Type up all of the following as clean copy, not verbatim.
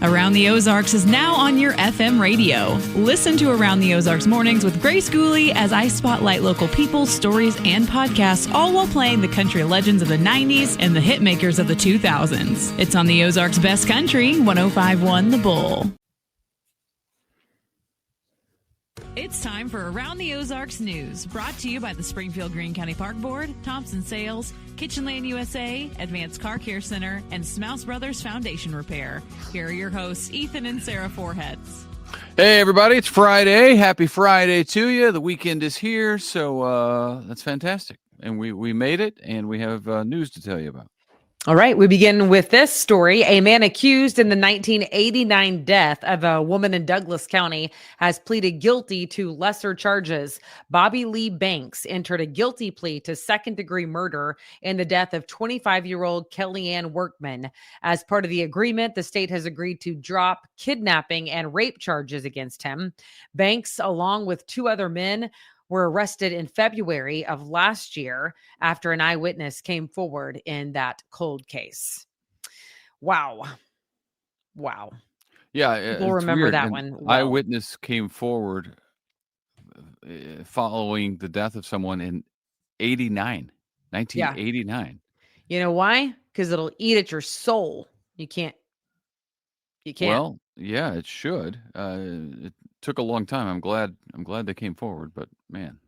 Around the Ozarks is now on your FM radio. Listen to Around the Ozarks mornings with Grace Gooley as I spotlight local people, stories, and podcasts, all while playing the country legends of the 90s and the hit makers of the 2000s. It's on the Ozarks' best country, 105.1 The Bull. It's time for Around the Ozarks News, brought to you by the Springfield Greene County Park Board, Thompson Sales, Kitchenland USA, Advanced Car Care Center, and Smouse Brothers Foundation Repair. Here are your hosts, Ethan and Sarah Foreheads. Hey, everybody, it's Friday. Happy Friday to you. The weekend is here, so that's fantastic. And we made it, and we have news to tell you about. All right, we begin with this story. A man accused in the 1989 death of a woman in Douglas County has pleaded guilty to lesser charges. Bobby Lee Banks entered a guilty plea to second-degree murder in the death of 25-year-old Kellyanne Workman. As part of the agreement, the state has agreed to drop kidnapping and rape charges against him. Banks, along with two other men, were arrested in February of last year after an eyewitness came forward in that cold case. Wow. Yeah, we'll remember weird. that An one. eyewitness came forward following the death of someone in 1989. Yeah. You know why? Because it'll eat at your soul. You can't. Well, yeah, it should. It took a long time. I'm glad they came forward, but man.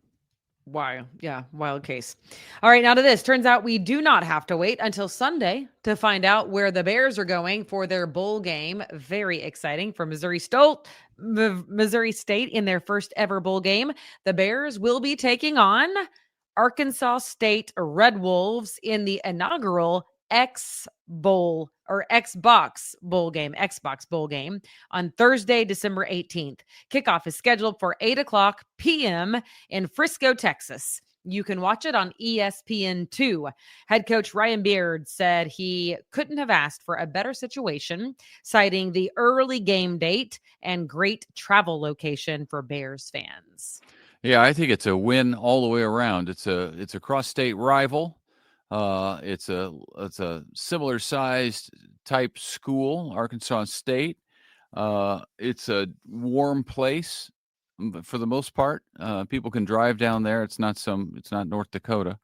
Wild. Yeah, wild case. All right, now to this. Turns out we do not have to wait until Sunday to find out where the Bears are going for their bowl game. Very exciting for Missouri State in their first ever bowl game. The Bears will be taking on Arkansas State Red Wolves in the inaugural Xbox Bowl game on Thursday, December 18th. Kickoff is scheduled for 8:00 p.m. in Frisco, Texas. You can watch it on ESPN2. Head coach Ryan Beard said he couldn't have asked for a better situation, citing the early game date and great travel location for Bears fans. Yeah, I think it's a win all the way around. It's a cross-state rival. It's a similar sized type school, Arkansas State. It's a warm place for the most part. People can drive down there. It's not North Dakota.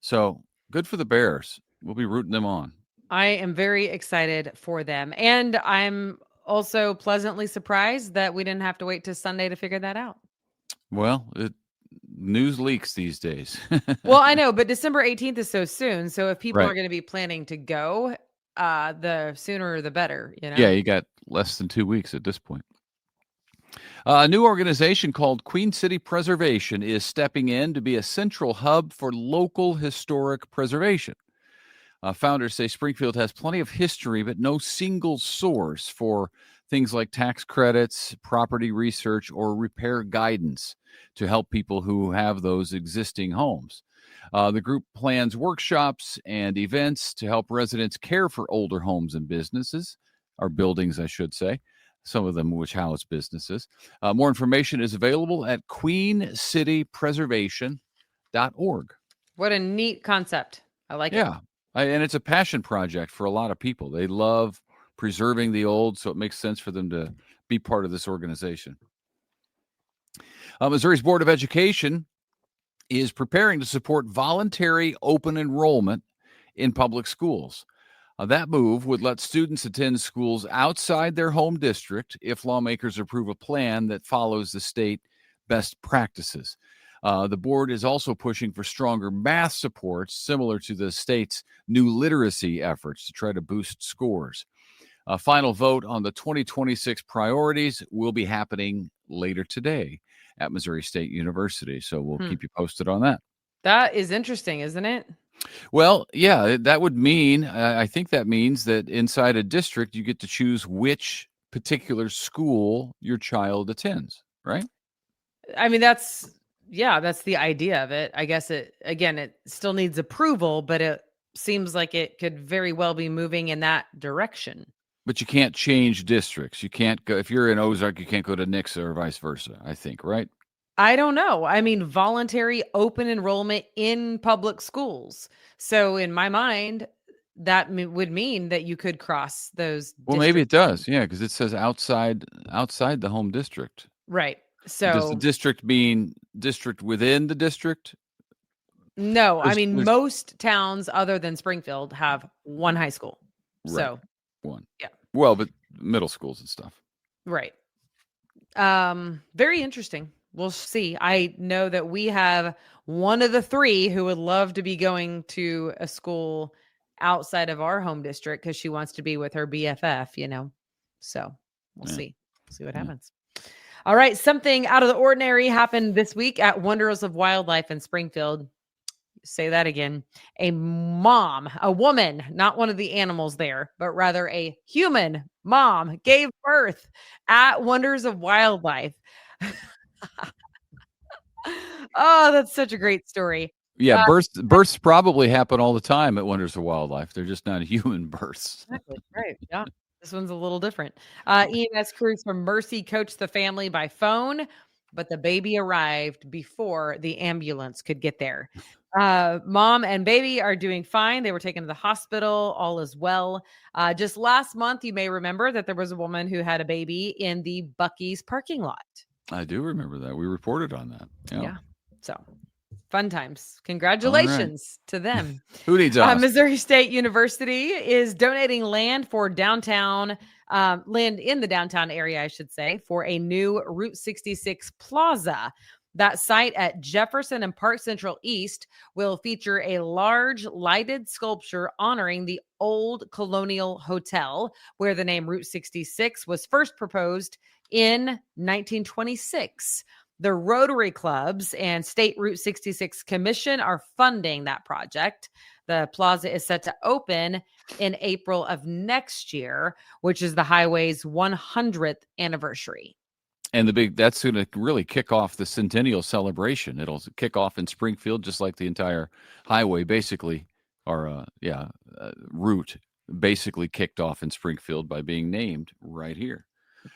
So good for the Bears. We'll be rooting them on. I am very excited for them. And I'm also pleasantly surprised that we didn't have to wait till Sunday to figure that out. Well, news leaks these days. Well, I know, but December 18th is so soon. So if people Right. are going to be planning to go, the sooner the better, you know? Yeah, you got less than 2 weeks at this point. A new organization called Queen City Preservation is stepping in to be a central hub for local historic preservation. Founders say Springfield has plenty of history, but no single source for things like tax credits, property research, or repair guidance to help people who have those existing homes. The group plans workshops and events to help residents care for older homes and businesses, or buildings, I should say, some of them which house businesses. More information is available at queencitypreservation.org. What a neat concept. I like it. Yeah, and it's a passion project for a lot of people. They love preserving the old, so it makes sense for them to be part of this organization. Missouri's Board of Education is preparing to support voluntary open enrollment in public schools. That move would let students attend schools outside their home district if lawmakers approve a plan that follows the state best practices. The board is also pushing for stronger math support, similar to the state's new literacy efforts to try to boost scores. A final vote on the 2026 priorities will be happening later today at Missouri State University. So we'll keep you posted on that. That is interesting, isn't it? Well, yeah, that would mean, I think that means that inside a district, you get to choose which particular school your child attends, right? I mean, that's the idea of it. I guess it still needs approval, but it seems like it could very well be moving in that direction. But you can't change districts. You can't go, if you're in Ozark, you can't go to Nixa or vice versa, I think, right? I don't know. I mean, voluntary open enrollment in public schools. So in my mind, would mean that you could cross those. Well, maybe it district does. Yeah, because it says outside the home district. right. Does the So district mean district within the district? no, I mean There's most towns other than Springfield have one high school. right, So one. yeah, Well, but middle schools and stuff. right. Very interesting. We'll see. I know that we have one of the three who would love to be going to a school outside of our home district because she wants to be with her BFF. So we'll Yeah. see. See what Yeah. happens. All right. Something out of the ordinary happened this week at Wonders of Wildlife in Springfield. Say that again. A woman, not one of the animals there, but rather a human mom gave birth at Wonders of Wildlife. Oh, that's such a great story. Yeah, births probably happen all the time at Wonders of Wildlife. They're just not human births. Exactly. Right. Yeah. This one's a little different. EMS crews from Mercy coached the family by phone, but the baby arrived before the ambulance could get there. Mom and baby are doing fine. They were taken to the hospital. All is well. Just last month, you may remember that there was a woman who had a baby in the Buc-ee's parking lot. I do remember that. We reported on that. Yeah. So fun times. Congratulations to them. Who needs us? Missouri State University is donating land for downtown, land in the downtown area, I should say, for a new Route 66 plaza. That site at Jefferson and Park Central East will feature a large lighted sculpture honoring the old colonial hotel, where the name Route 66 was first proposed in 1926. The Rotary Clubs and State Route 66 Commission are funding that project. The plaza is set to open in April of next year, which is the highway's 100th anniversary. And that's going to really kick off the centennial celebration. It'll kick off in Springfield, just like the entire highway, basically, or route basically kicked off in Springfield by being named right here.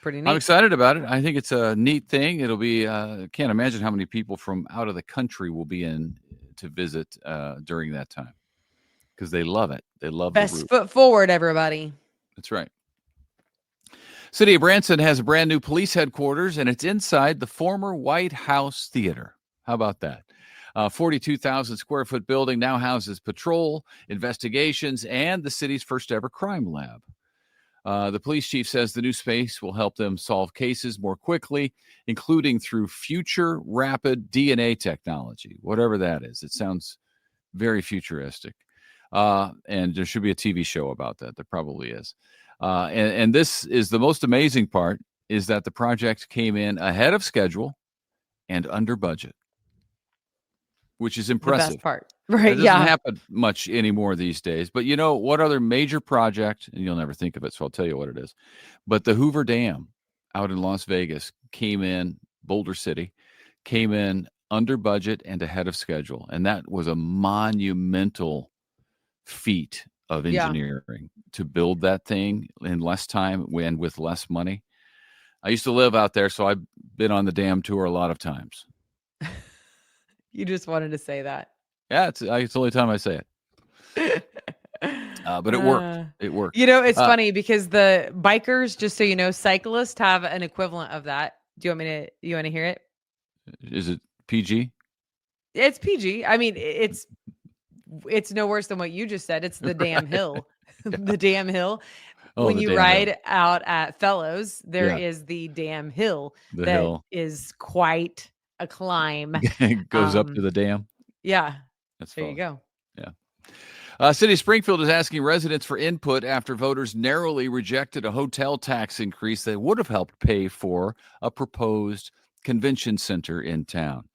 Pretty neat. I'm excited about it. I think it's a neat thing. It'll be, can't imagine how many people from out of the country will be in to visit during that time because they love it. They love Best the route. foot forward, everybody. That's right. City of Branson has a brand new police headquarters, and it's inside the former White House Theater. How about that? 42,000 square foot building now houses patrol, investigations, and the city's first ever crime lab. The police chief says the new space will help them solve cases more quickly, including through future rapid DNA technology, whatever that is. It sounds very futuristic. And there should be a TV show about that. There probably is. And this is the most amazing part, is that the project came in ahead of schedule and under budget, which is impressive. The best part. Right. It doesn't happen much anymore these days. But you know what other major project, and you'll never think of it, so I'll tell you what it is. But the Hoover Dam out in Las Vegas came in, Boulder City, came in under budget and ahead of schedule. And that was a monumental feat of engineering to build that thing in less time and with less money. I used to live out there, so I've been on the dam tour a lot of times. You just wanted to say that. Yeah, it's the only time I say it. But it worked. It worked. You know, it's funny because the bikers, just so you know, cyclists have an equivalent of that. Do you want to hear it? Is it PG? It's PG. I mean, it's no worse than what you just said. It's the damn hill. The damn hill. When you ride out at Fellows, there is the damn hill is quite a climb. It goes up to the dam. Yeah. That's there you go. Yeah. City of Springfield is asking residents for input after voters narrowly rejected a hotel tax increase that would have helped pay for a proposed convention center in town.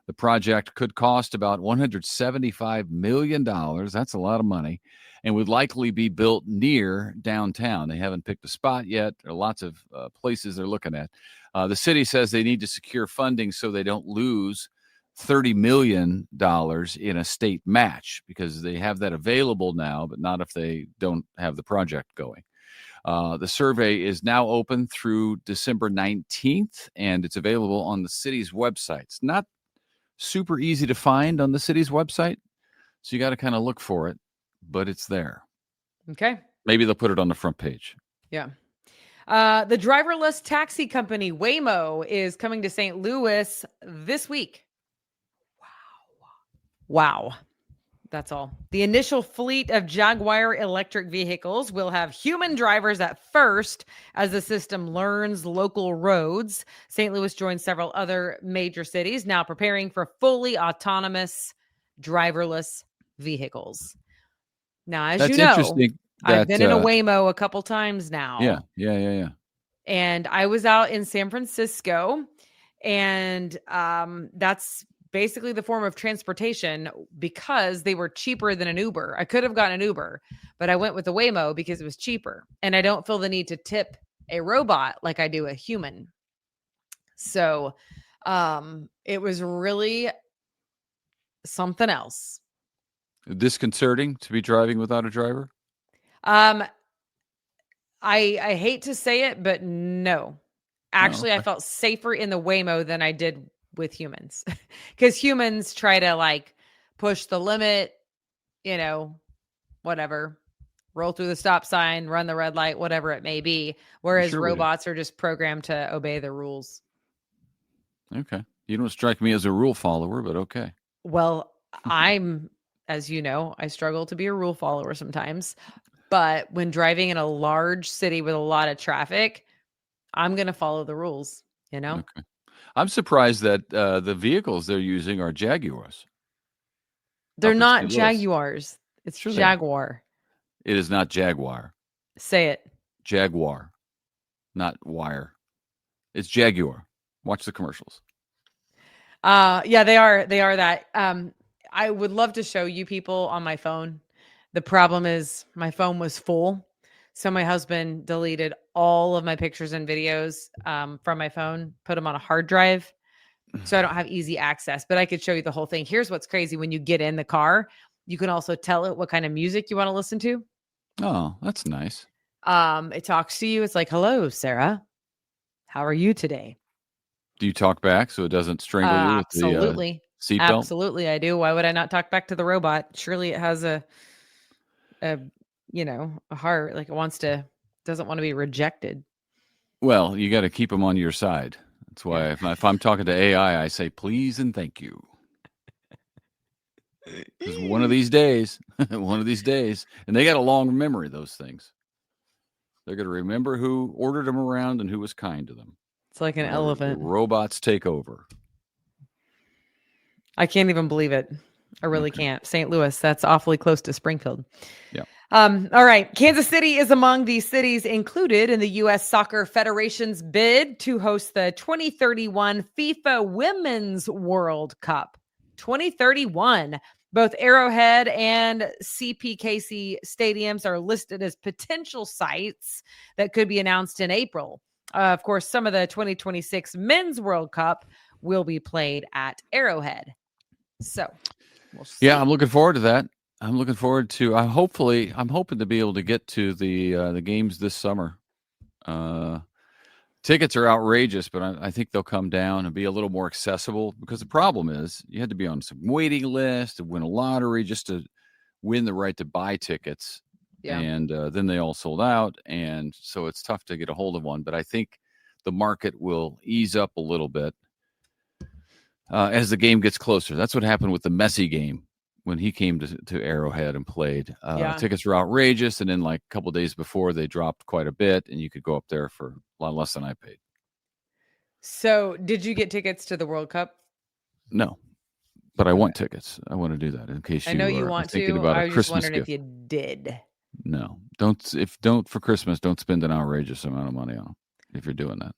The project could cost about $175 million. That's a lot of money, and would likely be built near downtown. They haven't picked a spot yet. There are lots of places they're looking at. The city says they need to secure funding so they don't lose $30 million in a state match, because they have that available now, but not if they don't have the project going. The survey is now open through December 19th, and it's available on the city's website. It's not super easy to find on the city's website, so you got to kind of look for it, but it's there. Okay. Maybe they'll put it on the front page. Yeah. The driverless taxi company Waymo is coming to St. Louis this week. Wow. That's all. The initial fleet of Jaguar electric vehicles will have human drivers at first as the system learns local roads. St. Louis joins several other major cities now preparing for fully autonomous driverless vehicles. Now, as That's you know, interesting. I've been in a Waymo a couple times now. Yeah. And I was out in San Francisco, and that's basically the form of transportation because they were cheaper than an Uber. I could have gotten an Uber, but I went with the Waymo because it was cheaper, and I don't feel the need to tip a robot like I do a human. So it was really something else. Disconcerting to be driving without a driver? I hate to say it, but no. Actually, okay. I felt safer in the Waymo than I did with humans because humans try to like push the limit, whatever, roll through the stop sign, run the red light, whatever it may be. Whereas robots are just programmed to obey the rules. Okay. You don't strike me as a rule follower, but okay. Well, as you know, I struggle to be a rule follower sometimes. But when driving in a large city with a lot of traffic, I'm going to follow the rules, Okay. I'm surprised that the vehicles they're using are Jaguars. They're not Jaguars. It's Jaguar. It is not Jaguar. Say it. Jaguar, not wire. It's Jaguar. Watch the commercials. Yeah, they are that. I would love to show you people on my phone. The problem is my phone was full. So my husband deleted all of my pictures and videos from my phone, put them on a hard drive. So I don't have easy access, but I could show you the whole thing. Here's what's crazy. When you get in the car, you can also tell it what kind of music you want to listen to. Oh, that's nice. It talks to you. It's like, hello, Sarah. How are you today? Do you talk back so it doesn't strangle you with the seatbelt? Absolutely, I do. Why would I not talk back to the robot? Surely it has a heart, like it doesn't want to be rejected. Well, you got to keep them on your side. That's why if I'm talking to AI, I say please and thank you. Because one of these days, and they got a long memory, those things. They're going to remember who ordered them around and who was kind to them. It's like an elephant. Robots take over. I can't even believe it. I really can't. St. Louis, that's awfully close to Springfield. Yeah. All right. Kansas City is among the cities included in the U.S. Soccer Federation's bid to host the 2031 FIFA Women's World Cup. 2031. Both Arrowhead and CPKC stadiums are listed as potential sites that could be announced in April. Of course, some of the 2026 Men's World Cup will be played at Arrowhead. So, we'll see. Yeah, I'm looking forward to that. I'm looking forward to. I'm hoping to be able to get to the games this summer. Tickets are outrageous, but I think they'll come down and be a little more accessible. Because the problem is, you had to be on some waiting list to win a lottery just to win the right to buy tickets. Yeah. And then they all sold out, and so it's tough to get a hold of one. But I think the market will ease up a little bit as the game gets closer. That's what happened with the Messi game when he came to Arrowhead and played. Tickets were outrageous, and then like a couple of days before, they dropped quite a bit, and you could go up there for a lot less than I paid. So, did you get tickets to the World Cup? No. But I want tickets. I want to do that in case I know you want to. About I was just wondering gift. if you did. No, don't for Christmas. Don't spend an outrageous amount of money on them if you're doing that.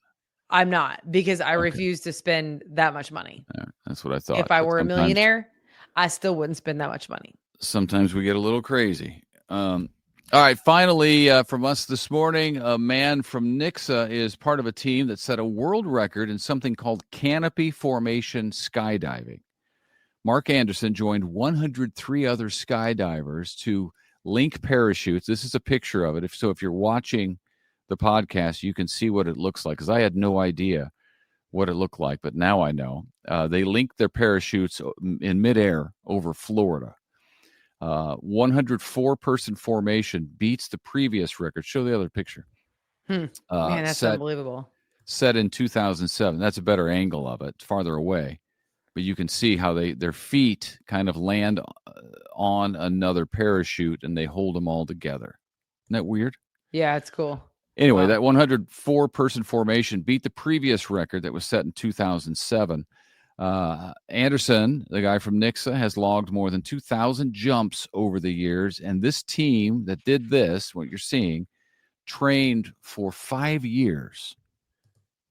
I'm not, because I refuse to spend that much money. Yeah, that's what I thought. If I were a millionaire, I still wouldn't spend that much money. Sometimes we get a little crazy. All right. Finally, from us this morning, a man from Nixa is part of a team that set a world record in something called canopy formation skydiving. Mark Anderson joined 103 other skydivers to link parachutes. This is a picture of it. If you're watching the podcast, you can see what it looks like, because I had no idea what it looked like, but now I know. They linked their parachutes in midair over Florida. 104-person formation beats the previous record. Show the other picture. Man, that's unbelievable. Set in 2007. That's a better angle of it. It's farther away. But you can see how their feet kind of land on another parachute and they hold them all together. Isn't that weird? Yeah, it's cool. Anyway, Wow. that 104-person formation beat the previous record that was set in 2007. Anderson, the guy from Nixa, has logged more than 2,000 jumps over the years. And this team that did this, what you're seeing, trained for 5 years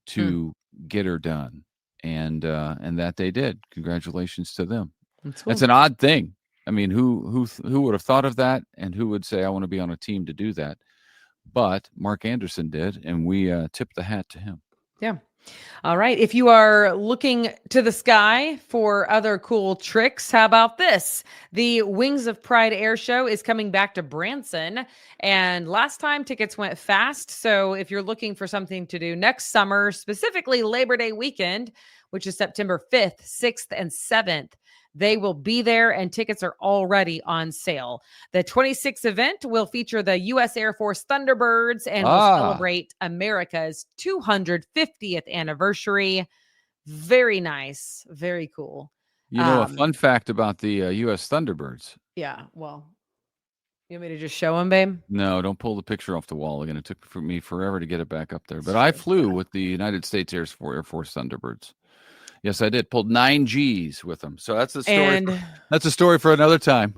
to get her done. And that they did. Congratulations to them. That's cool. That's an odd thing. I mean, who would have thought of that, and who would say, I want to be on a team to do that? But Mark Anderson did, and we tipped the hat to him. Yeah. All right. If you are looking to the sky for other cool tricks, how about this? The Wings of Pride Air Show is coming back to Branson. And last time tickets went fast. So if you're looking for something to do next summer, specifically Labor Day weekend, which is September 5th, 6th, and 7th, they will be there and tickets are already on sale. The 26th event will feature the U.S. Air Force Thunderbirds and will celebrate America's 250th anniversary. Very nice. Very cool. You know, a fun fact about the U.S. Thunderbirds. Yeah. Well, you want me to just show them, babe? No, don't pull the picture off the wall again. It took me forever to get it back up there. But I flew with the United States Air Force Thunderbirds. Yes, I did. Pulled 9 Gs with them. So that's a story. That's a story for another time.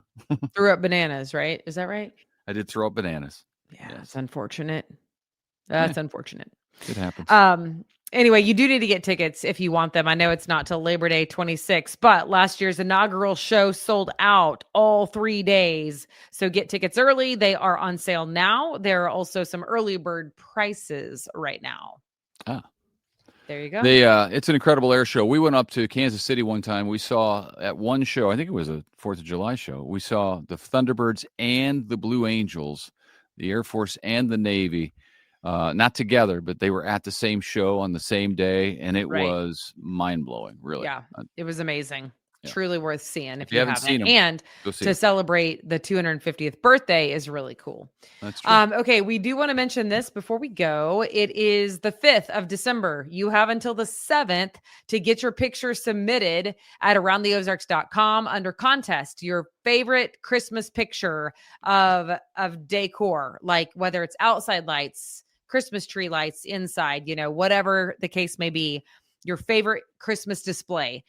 Threw up bananas, right? Is that right? I did throw up bananas. Yeah, yes. It's unfortunate. That's unfortunate. It happens. Anyway, you do need to get tickets if you want them. I know it's not till Labor Day 26, but last year's inaugural show sold out all 3 days. So get tickets early. They are on sale now. There are also some early bird prices right now. There you go. It's an incredible air show. We went up to Kansas City one time. We saw at one show, I think it was a 4th of July show, we saw the Thunderbirds and the Blue Angels, the Air Force and the Navy, not together, but they were at the same show on the same day, and it was mind-blowing, really. Yeah, it was amazing. Yeah. Truly worth seeing if you haven't seen them. And to celebrate the 250th birthday is really cool. That's true. Okay, we do want to mention this before we go. It is the 5th of December. You have until the 7th to get your picture submitted at aroundtheozarks.com under contest. Your favorite Christmas picture of decor, like whether it's outside lights, Christmas tree lights, inside, whatever the case may be, your favorite Christmas display.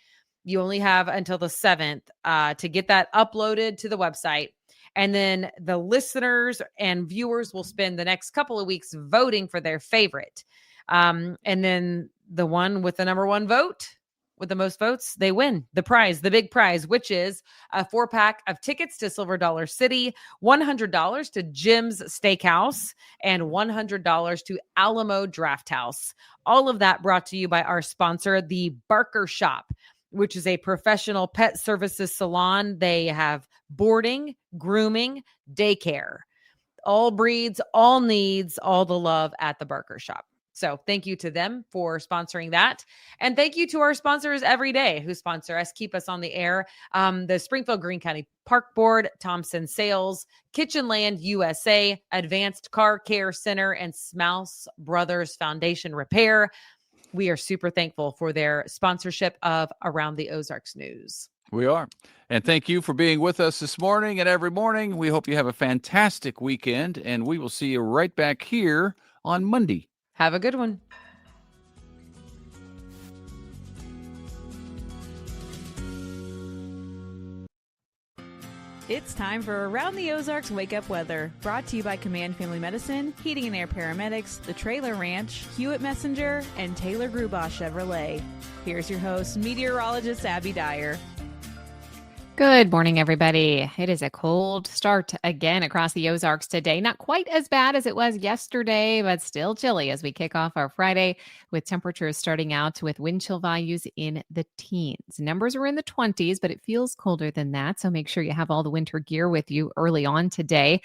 You only have until the 7th to get that uploaded to the website. And then the listeners and viewers will spend the next couple of weeks voting for their favorite. And then the one with the number one vote, with the most votes, they win the prize, the big prize, which is a 4-pack of tickets to Silver Dollar City, $100 to Jim's Steakhouse, and $100 to Alamo Draft House. All of that brought to you by our sponsor, the Barker Shop, which is a professional pet services salon. They have boarding, grooming, daycare, all breeds, all needs, all the love at the Barker Shop. So thank you to them for sponsoring that. And thank you to our sponsors every day who sponsor us, keep us on the air. The Springfield Greene County Park Board, Thompson Sales, Kitchenland USA, Advanced Car Care Center, and Smouse Brothers Foundation Repair. We are super thankful for their sponsorship of Around the Ozarks News. We are. And thank you for being with us this morning and every morning. We hope you have a fantastic weekend, and we will see you right back here on Monday. Have a good one. It's time for Around the Ozarks Wake Up Weather, brought to you by Command Family Medicine, Heating and Air Paramedics, The Trailer Ranch, Hewitt Messenger, and Taylor Grubaugh Chevrolet. Here's your host, meteorologist Abby Dyer. Good morning, everybody. It is a cold start again across the Ozarks today. Not quite as bad as it was yesterday, but still chilly as we kick off our Friday with temperatures starting out with wind chill values in the teens. Numbers are in the 20s, but it feels colder than that. So make sure you have all the winter gear with you early on today.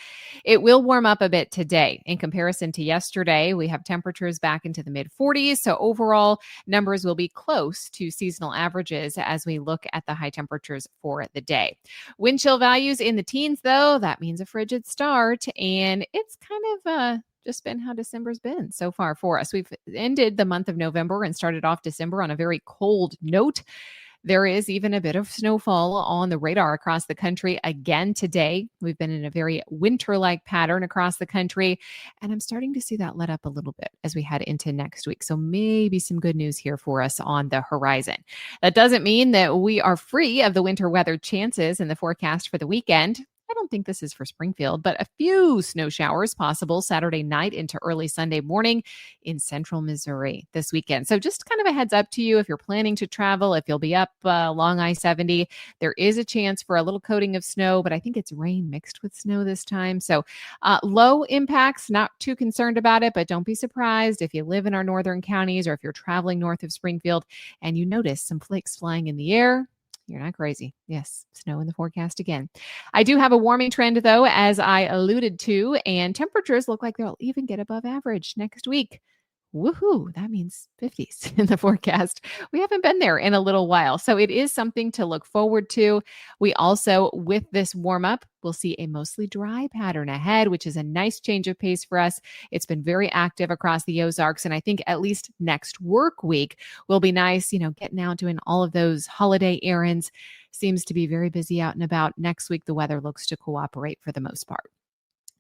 It will warm up a bit today. In comparison to yesterday, we have temperatures back into the mid 40s. So overall, numbers will be close to seasonal averages as we look at the high temperatures for the today. Wind chill values in the teens, though, that means a frigid start. And it's kind of just been how December's been so far for us. We've ended the month of November and started off December on a very cold note. There is even a bit of snowfall on the radar across the country again today. We've been in a very winter-like pattern across the country, and I'm starting to see that let up a little bit as we head into next week. So maybe some good news here for us on the horizon. That doesn't mean that we are free of the winter weather chances in the forecast for the weekend. I don't think this is for Springfield, but a few snow showers possible Saturday night into early Sunday morning in central Missouri this weekend. So just kind of a heads up to you if you're planning to travel, if you'll be up along I-70, there is a chance for a little coating of snow, but I think it's rain mixed with snow this time. So low impacts, not too concerned about it, but don't be surprised if you live in our northern counties or if you're traveling north of Springfield and you notice some flakes flying in the air. You're not crazy. Yes, snow in the forecast again. I do have a warming trend, though, as I alluded to, and temperatures look like they'll even get above average next week. Woohoo, that means 50s in the forecast. We haven't been there in a little while, so it is something to look forward to. We also, with this warm up, we'll see a mostly dry pattern ahead, which is a nice change of pace for us. It's been very active across the Ozarks, and I think at least next work week will be nice, getting out doing all of those holiday errands. Seems to be very busy out and about. Next week, the weather looks to cooperate for the most part.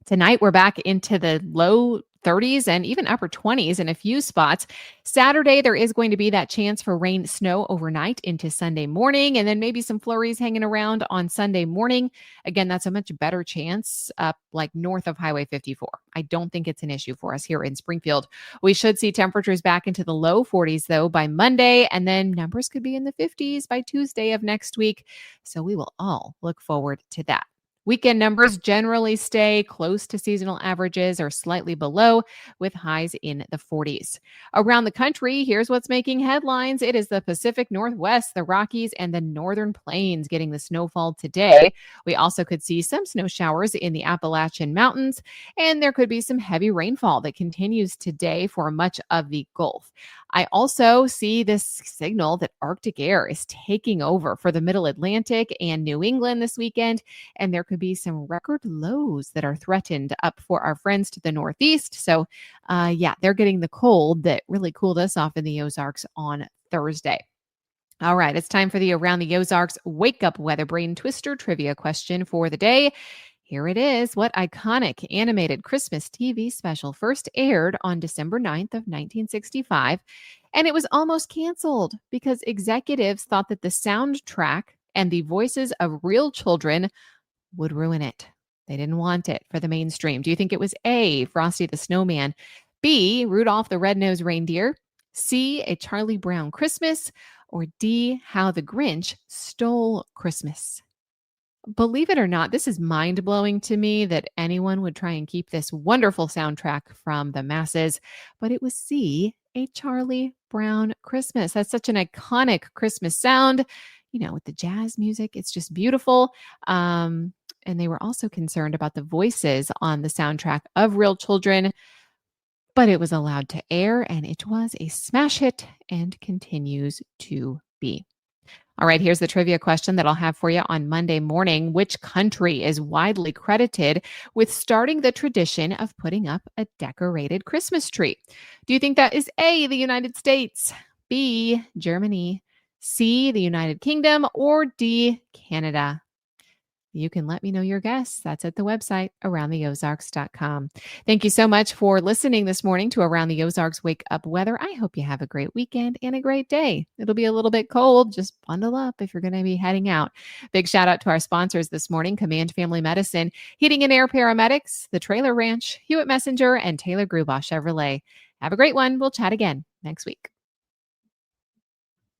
Tonight, we're back into the low 30s and even upper 20s in a few spots. Saturday, there is going to be that chance for rain, snow overnight into Sunday morning, and then maybe some flurries hanging around on Sunday morning. Again, that's a much better chance up like north of Highway 54. I don't think it's an issue for us here in Springfield. We should see temperatures back into the low 40s, though, by Monday, and then numbers could be in the 50s by Tuesday of next week. So we will all look forward to that. Weekend numbers generally stay close to seasonal averages or slightly below, with highs in the 40s. Around the country, here's what's making headlines. It is the Pacific Northwest, the Rockies, and the Northern Plains getting the snowfall today. We also could see some snow showers in the Appalachian Mountains, and there could be some heavy rainfall that continues today for much of the Gulf. I also see this signal that Arctic air is taking over for the Middle Atlantic and New England this weekend, and there could be some record lows that are threatened up for our friends to the northeast. So, they're getting the cold that really cooled us off in the Ozarks on Thursday. All right, it's time for the Around the Ozarks Wake Up Weather Brain Twister trivia question for the day. Here it is. What iconic animated Christmas TV special first aired on December 9th of 1965, and it was almost canceled because executives thought that the soundtrack and the voices of real children would ruin it. They didn't want it for the mainstream. Do you think it was A, Frosty the Snowman, B, Rudolph the Red-Nosed Reindeer, C, A Charlie Brown Christmas, or D, How the Grinch Stole Christmas? Believe it or not, this is mind-blowing to me that anyone would try and keep this wonderful soundtrack from the masses, but it was C, A Charlie Brown Christmas. That's such an iconic Christmas sound, with the jazz music. It's just beautiful. And they were also concerned about the voices on the soundtrack of real children, but it was allowed to air, and it was a smash hit and continues to be. All right, here's the trivia question that I'll have for you on Monday morning. Which country is widely credited with starting the tradition of putting up a decorated Christmas tree? Do you think that is A, the United States, B, Germany, C, the United Kingdom, or D, Canada? You can let me know your guess. That's at the website, aroundtheozarks.com. Thank you so much for listening this morning to Around the Ozarks Wake Up Weather. I hope you have a great weekend and a great day. It'll be a little bit cold. Just bundle up if you're going to be heading out. Big shout out to our sponsors this morning, Command Family Medicine, Heating and Air Paramedics, The Trailer Ranch, Hewitt Messenger, and Taylor Grubaugh Chevrolet. Have a great one. We'll chat again next week.